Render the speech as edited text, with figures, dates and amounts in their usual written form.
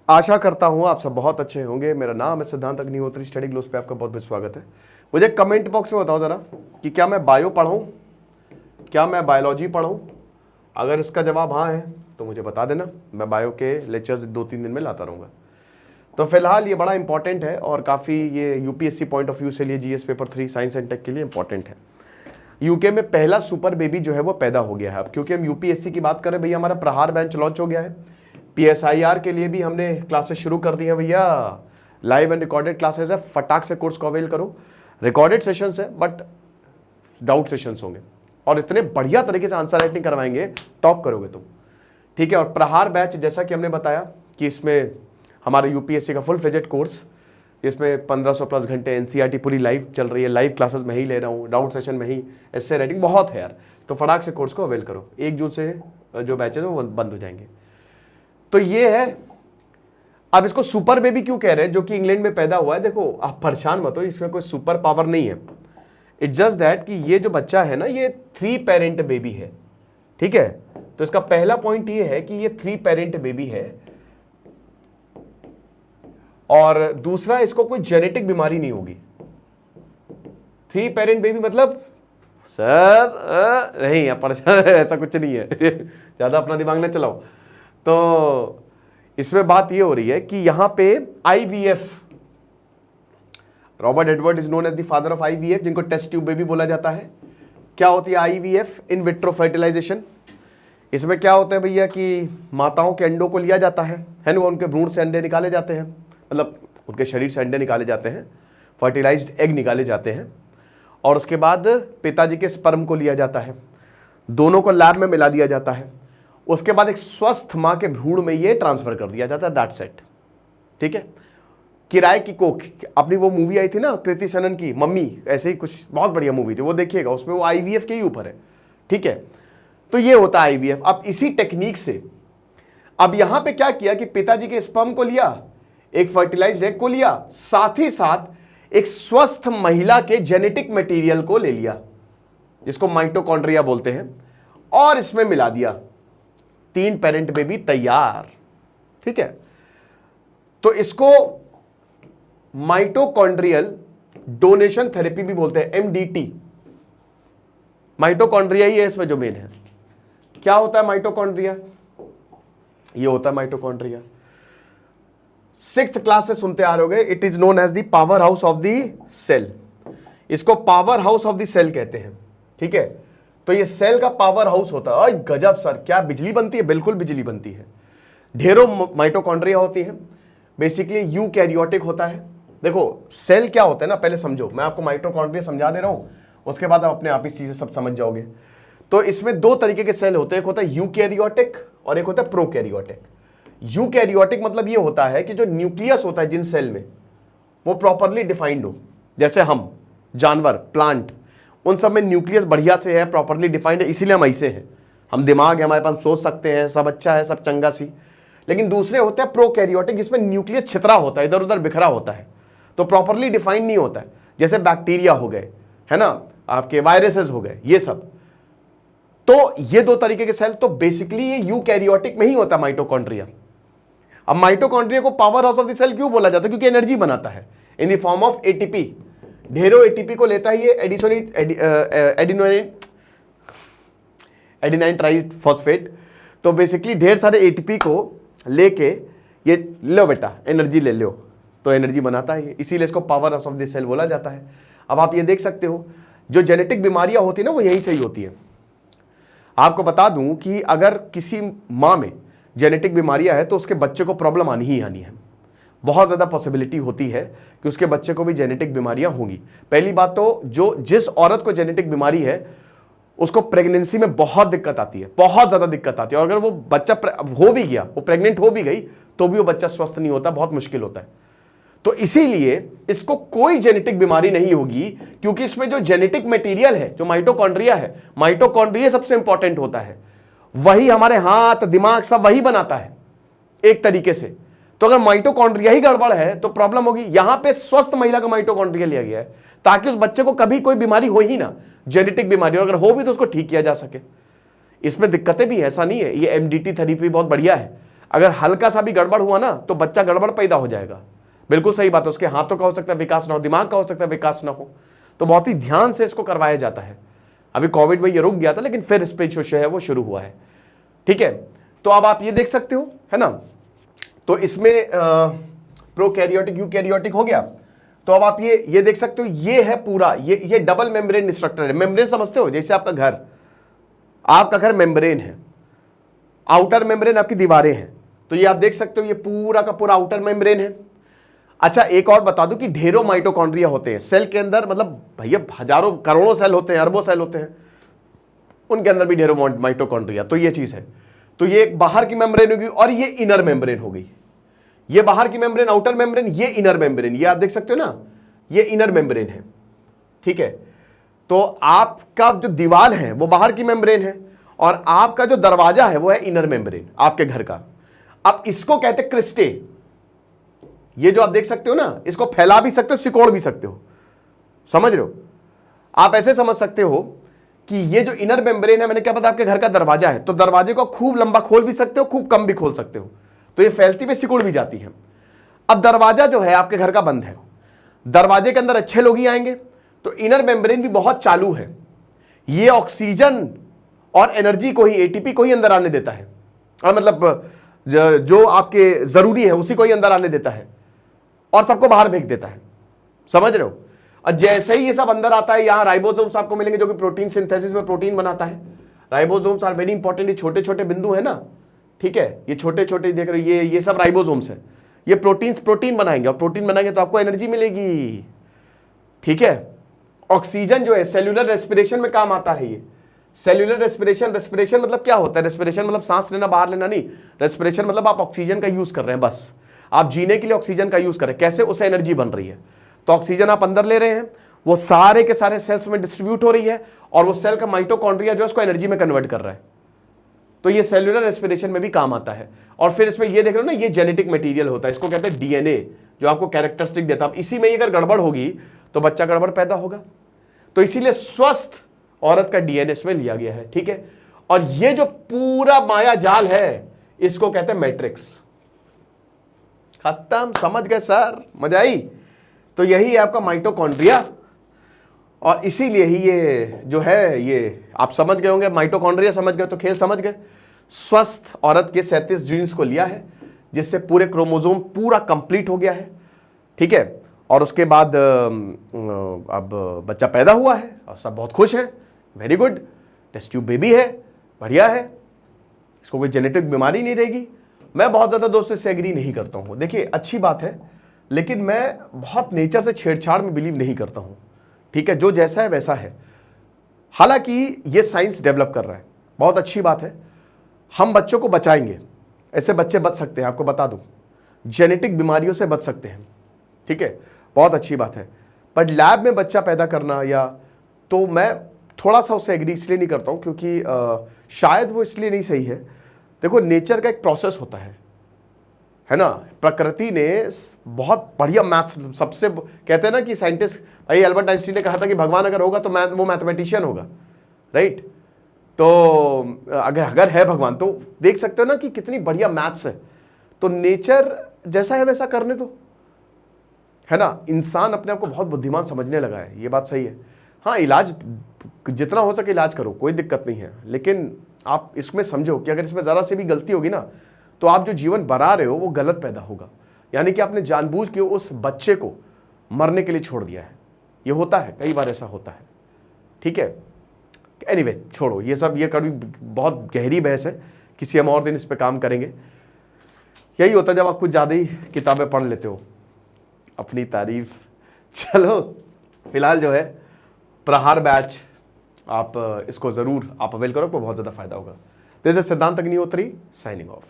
आशा करता हूं आप सब बहुत अच्छे होंगे। मेरा नाम है सिद्धांत अग्निहोत्री, स्टडी ग्लोस पे आपका बहुत बहुत स्वागत है। मुझे कमेंट बॉक्स में बताओ जरा कि क्या मैं बायो पढ़ाऊं, क्या मैं बायोलॉजी पढ़ाऊं। अगर इसका जवाब हाँ है तो मुझे बता देना, मैं बायो के लेक्चर्स 2-3 दिन में लाता रहूँगा। तो फिलहाल ये बड़ा इंपॉर्टेंट है और काफ़ी ये यूपीएससी पॉइंट ऑफ व्यू से लिए GS paper 3 science and tech के लिए इंपॉर्टेंट है। यूके में पहला सुपर बेबी जो है वो पैदा हो गया है। अब क्योंकि हम यूपीएससी की बात करें भैया, हमारा प्रहार बैच लॉन्च हो गया है। पीएसआईआर के लिए भी हमने क्लासेस शुरू कर दी हैं भैया। लाइव एंड रिकॉर्डेड क्लासेस है, फटाक से कोर्स को अवेल करो। रिकॉर्डेड सेशंस है बट डाउट सेशंस होंगे और इतने बढ़िया तरीके से आंसर राइटिंग करवाएंगे, टॉप करोगे तुम, ठीक है। और प्रहार बैच जैसा कि हमने बताया कि इसमें हमारे यूपीएससी का फुल फ्लेजेड कोर्स, इसमें 1500 प्लस घंटे एनसीईआरटी पूरी लाइव चल रही है। लाइव क्लासेस में ही ले रहा हूँ, डाउट सेशन में ही, एस्से राइटिंग बहुत है यार। तो फटाक से कोर्स को अवेल करो। 1 जून से जो बैचेज है वो बंद हो जाएंगे। तो ये है। अब इसको सुपर बेबी क्यों कह रहे हैं, जो कि इंग्लैंड में पैदा हुआ है। देखो आप परेशान मत हो, इसमें कोई सुपर पावर नहीं है। इट्स जस्ट दैट कि ये जो बच्चा है ना, ये 3 पेरेंट बेबी है, ठीक है। तो इसका पहला पॉइंट ये है कि ये 3 पेरेंट बेबी है और दूसरा, इसको कोई जेनेटिक बीमारी नहीं होगी। 3 पेरेंट बेबी मतलब सर नहीं यार परेशान ऐसा कुछ नहीं है ज्यादा अपना दिमाग न चलाओ। तो इसमें बात ये हो रही है कि यहां पे IVF, Robert Edward is known as the father of IVF, जिनको टेस्ट ट्यूब बेबी बोला जाता है। क्या होती है आईवीएफ? In vitro fertilisation. इसमें क्या होता है भैया कि माताओं के अंडों को लिया जाता है ना, उनके भ्रूण से अंडे निकाले जाते हैं, मतलब उनके शरीर से अंडे निकाले जाते हैं, फर्टिलाइज्ड एग निकाले जाते हैं और उसके बाद पिताजी के स्पर्म को लिया जाता है, दोनों को लैब में मिला दिया जाता है। उसके बाद एक स्वस्थ मां के भ्रूण में ये ट्रांसफर कर दिया जाता है। दैट्स इट, ठीक है। किराए की कोख, अपनी वो मूवी आई थी ना कृति सनन की मम्मी, ऐसे ही कुछ बहुत बढ़िया मूवी थी, वो देखिएगा, उसमें वो आईवीएफ के ही ऊपर है, ठीक है। तो ये होता है आईवीएफ। अब इसी टेक्निक से अब यहां पे क्या किया कि पिताजी के स्पर्म को लिया, एक फर्टिलाइज्ड एग को लिया, साथ ही साथ एक स्वस्थ महिला के जेनेटिक मटेरियल को ले लिया, जिसको माइटोकॉन्ड्रिया बोलते हैं, और इसमें मिला दिया। 3 पेरेंट बेबी तैयार, ठीक है। तो इसको माइटोकॉन्ड्रियल डोनेशन थेरेपी भी बोलते हैं, एमडीटी। माइटोकॉन्ड्रिया ही है इसमें जो मेन है। क्या होता है माइटोकॉन्ड्रिया? ये होता है माइटोकॉन्ड्रिया, 6th क्लास से सुनते आ रहे होगे। It is known as the power house of the cell. इसको power house of the cell कहते हैं, ठीक है। तो ये सेल का पावर हाउस होता है। गजब सर, क्या बिजली बनती है? बिल्कुल बिजली बनती है। ढेरों माइटोकॉन्ड्रिया होती है। बेसिकली यूकैरियोटिक होता है। देखो सेल क्या होता है ना, पहले समझो, मैं आपको माइटोकॉन्ड्रिया समझा दे रहा हूं, उसके बाद आप अपने आप इस चीजें सब समझ जाओगे। तो इसमें 2 तरीके के सेल होते हैं, एक होता है यूकैरियोटिक और एक होता है प्रोकैरियोटिक। यूकैरियोटिक मतलब ये होता है कि जो न्यूक्लियस होता है जिन सेल में, वो प्रॉपरली डिफाइंड हो। जैसे हम जानवर, प्लांट, उन सब में न्यूक्लियस बढ़िया से है, प्रॉपरली डिफाइंड है, इसीलिए हम ऐसे हैं। हम दिमाग है हमारे पास, सोच सकते हैं, सब अच्छा है, सब चंगा सी। लेकिन दूसरे होते हैं प्रोकैरियोटिक, जिसमें न्यूक्लियस छितरा होता है, इधर उधर बिखरा होता है, तो प्रॉपरली डिफाइंड नहीं होता है। जैसे बैक्टीरिया हो गए, है ना, आपके वायरसेस हो गए, ये सब। तो ये 2 तरीके के सेल, तो बेसिकली ये यूकैरियोटिक में ही होता है माइटोकॉन्ड्रिया। अब माइटोकॉन्ड्रिया को power house of the cell क्यों बोला जाता है? क्योंकि एनर्जी बनाता है in the form of ATP. ढेरों एटीपी को लेता है ये एडिनाइन ट्राइफॉस्फेट। तो बेसिकली ढेर सारे एटीपी को लेके ये लो बेटा एनर्जी ले लो, तो एनर्जी बनाता है ये, इसीलिए इसको power house of the cell बोला जाता है। अब आप ये देख सकते हो, जो जेनेटिक बीमारियां होती है ना, वो यहीं से ही होती है। आपको बता दूं कि अगर किसी मां में जेनेटिक बीमारियां है तो उसके बच्चे को प्रॉब्लम आनी ही आनी है। बहुत ज़्यादा पॉसिबिलिटी होती है कि उसके बच्चे को भी जेनेटिक बीमारियां होंगी। पहली बात तो जिस औरत को जेनेटिक बीमारी है उसको प्रेगनेंसी में बहुत दिक्कत आती है, बहुत ज़्यादा दिक्कत आती है। और अगर वो बच्चा हो भी गया, वो प्रेग्नेंट हो भी गई, तो भी वो बच्चा स्वस्थ नहीं होता, बहुत मुश्किल होता है। तो इसीलिए इसको कोई जेनेटिक बीमारी नहीं होगी, क्योंकि इसमें जो जेनेटिक मटेरियल है, जो माइटोकॉन्ड्रिया है, माइटोकॉन्ड्रिया सबसे इंपॉर्टेंट होता है। वही हमारे हाथ, दिमाग सब वही बनाता है एक तरीके से। तो अगर माइटोकॉन्ड्रिया ही गड़बड़ है तो प्रॉब्लम होगी। यहां पे स्वस्थ महिला का माइटोकॉन्ड्रिया लिया गया है ताकि उस बच्चे को कभी कोई बीमारी हो ही ना, जेनेटिक बीमारी, और अगर हो भी तो उसको ठीक किया जा सके। इसमें दिक्कतें भी, ऐसा नहीं है। ये एमडीटी थेरेपी बहुत बढ़िया है। अगर हल्का सा भी गड़बड़ हुआ ना तो बच्चा गड़बड़ पैदा हो जाएगा। बिल्कुल सही बात है, उसके हाथों का हो सकता है विकास ना हो, दिमाग का हो सकता है विकास ना हो, तो बहुत ही ध्यान से इसको करवाया जाता है। अभी कोविड में ये रुक गया था, लेकिन फिर इस पे जो है वो शुरू हुआ है। ठीक है, तो अब आप ये देख सकते हो, है ना। तो इसमें प्रोकैरियोटिक यूकैरियोटिक हो गया। तो अब आप ये देख सकते हो, ये है पूरा, ये डबल मेम्ब्रेन स्ट्रक्चर है। मेम्ब्रेन समझते हो, जैसे आपका घर मेम्ब्रेन है, आउटर मेम्ब्रेन आपकी दीवारें हैं, तो ये आप देख सकते हो ये पूरा का पूरा आउटर मेम्ब्रेन है। अच्छा, एक और बता दूं कि ढेरों माइटोकॉन्ड्रिया होते हैं सेल के अंदर, मतलब भैया हजारों करोड़ों सेल होते हैं, अरबों सेल होते हैं, उनके अंदर भी ढेरों माइटोकॉन्ड्रिया। तो ये चीज है। तो ये एक बाहर की मेम्ब्रेन होगी और ये इनर मेम्ब्रेन हो गई। ये बाहर की मेम्ब्रेन, आउटर मेम्ब्रेन, ये इनर मेम्ब्रेन, ये आप देख सकते हो ना, ये इनर मेम्ब्रेन है। ठीक है, तो आपका जो दीवार है वो बाहर की मेम्ब्रेन है और आपका जो दरवाजा है वो है इनर मेम्ब्रेन आपके घर का। अब इसको कहते हैं क्रिस्टे। ये जो आप देख सकते हो ना, इसको फैला भी सकते हो, सिकोड़ भी सकते हो, समझ रहे हो। आप ऐसे समझ सकते हो कि ये जो इनर मेम्ब्रेन है, मैंने क्या पता आपके घर का दरवाजा है, तो दरवाजे को खूब लंबा खोल भी सकते हो, खूब कम भी खोल सकते हो, तो ये फैलती हुई सिकुड़ भी जाती है। अब दरवाजा जो है आपके घर का बंद है, दरवाजे के अंदर अच्छे लोग ही आएंगे, तो इनर मेम्ब्रेन भी बहुत चालू है, ये ऑक्सीजन और एनर्जी को ही, एटीपी को ही अंदर आने देता है, और मतलब जो आपके जरूरी है उसी को ही अंदर आने देता है और सबको बाहर फेंक देता है, समझ रहे हो। और जैसे ही ये सब अंदर आता है, यहां राइबोसोम्स आपको मिलेंगे जो कि प्रोटीन सिंथेसिस में प्रोटीन बनाता है। राइबोसोम्स आर वेरी इंपॉर्टेंट, ये छोटे छोटे बिंदु है ना, ठीक है, ये छोटे छोटे देख रहे हो, ये सब राइबोसोम्स है, ये प्रोटीन बनाएंगे, और प्रोटीन बनाएंगे तो आपको एनर्जी मिलेगी। ठीक है, ऑक्सीजन जो है सेल्यूलर रेस्पिरेशन में काम आता है। ये सेल्यूलर रेस्पिरेशन, रेस्पिरेशन मतलब क्या होता है, रेस्पिरेशन मतलब सांस लेना बाहर लेना नहीं, रेस्पिरेशन मतलब आप ऑक्सीजन का यूज कर रहे हैं, बस आप जीने के लिए ऑक्सीजन का यूज कर रहे हैं। कैसे, उससे एनर्जी बन रही है, तो ऑक्सीजन आप अंदर ले रहे हैं, वो सारे के सारे सेल्स में डिस्ट्रीब्यूट हो रही है, और वो सेल का माइटोकॉन्ड्रिया जो है उसको एनर्जी में कन्वर्ट कर रहा है। तो ये सेल्यूलर रेस्पिरेशन में भी काम आता है। और फिर इसमें ये देख रहे हो ना, ये जेनेटिक मटेरियल होता है, इसको कहते हैं डीएनए, जो आपको कैरेक्टरिस्टिक देता है। इसी में अगर गड़बड़ होगी तो बच्चा गड़बड़ पैदा होगा, तो इसीलिए स्वस्थ औरत का डीएनए इसमें लिया गया है। ठीक है, और ये जो पूरा माया जाल है इसको कहते हैं मैट्रिक्स। खत्म, समझ गए सर, मजा आई। तो यही है आपका माइटोकॉन्ड्रिया, और इसीलिए ही ये जो है, ये आप समझ गए होंगे, माइटोकॉन्ड्रिया समझ गए तो खेल समझ गए। स्वस्थ औरत के 37 जीन्स को लिया है, जिससे पूरे क्रोमोसोम पूरा कंप्लीट हो गया है। ठीक है, और उसके बाद अब बच्चा पैदा हुआ है और सब बहुत खुश हैं, very good, test tube baby है, बढ़िया है, इसको कोई जेनेटिक बीमारी नहीं रहेगी। मैं बहुत ज़्यादा दोस्तों इससे एग्री नहीं करता हूँ। देखिए अच्छी बात है, लेकिन मैं बहुत नेचर से छेड़छाड़ में बिलीव नहीं करता हूँ। ठीक है, जो जैसा है वैसा है। हालांकि ये साइंस डेवलप कर रहा है, बहुत अच्छी बात है, हम बच्चों को बचाएंगे, ऐसे बच्चे बच सकते हैं, आपको बता दूं, जेनेटिक बीमारियों से बच सकते हैं। ठीक है, बहुत अच्छी बात है, बट लैब में बच्चा पैदा करना, या तो मैं थोड़ा सा उससे एग्री इसलिए नहीं करता हूँ क्योंकि शायद वो इसलिए नहीं सही है। देखो, नेचर का एक प्रोसेस होता है ना। प्रकृति ने बहुत बढ़िया मैथ्स, सबसे कहते हैं ना कि साइंटिस्ट, भाई एल्बर्ट आइंस्टीन ने कहा था कि भगवान अगर होगा तो वो मैथमेटिशियन होगा, राइट। तो अगर है भगवान, तो देख सकते हो ना कि कितनी बढ़िया मैथ्स है। तो नेचर जैसा है वैसा करने दो, है ना। इंसान अपने आप को बहुत बुद्धिमान समझने लगा है, ये बात सही है। हाँ, इलाज जितना हो सके इलाज करो, कोई दिक्कत नहीं है, लेकिन आप इसमें समझो कि अगर इसमें ज़रा सी भी गलती होगी ना, तो आप जो जीवन बना रहे हो वो गलत पैदा होगा। यानी कि आपने जानबूझ के उस बच्चे को मरने के लिए छोड़ दिया है। ये होता है, कई बार ऐसा होता है। ठीक है, एनीवे छोड़ो ये सब, ये कभी बहुत गहरी बहस है, किसी हम और दिन इस पे काम करेंगे। यही होता है जब आप कुछ ज़्यादा ही किताबें पढ़ लेते हो, अपनी तारीफ। चलो, फिलहाल जो है प्रहार बैच, आप इसको ज़रूर आप अवेल करो, आपको बहुत ज़्यादा फायदा होगा। दिस इज सिद्धांत अग्निहोत्री साइनिंग ऑफ।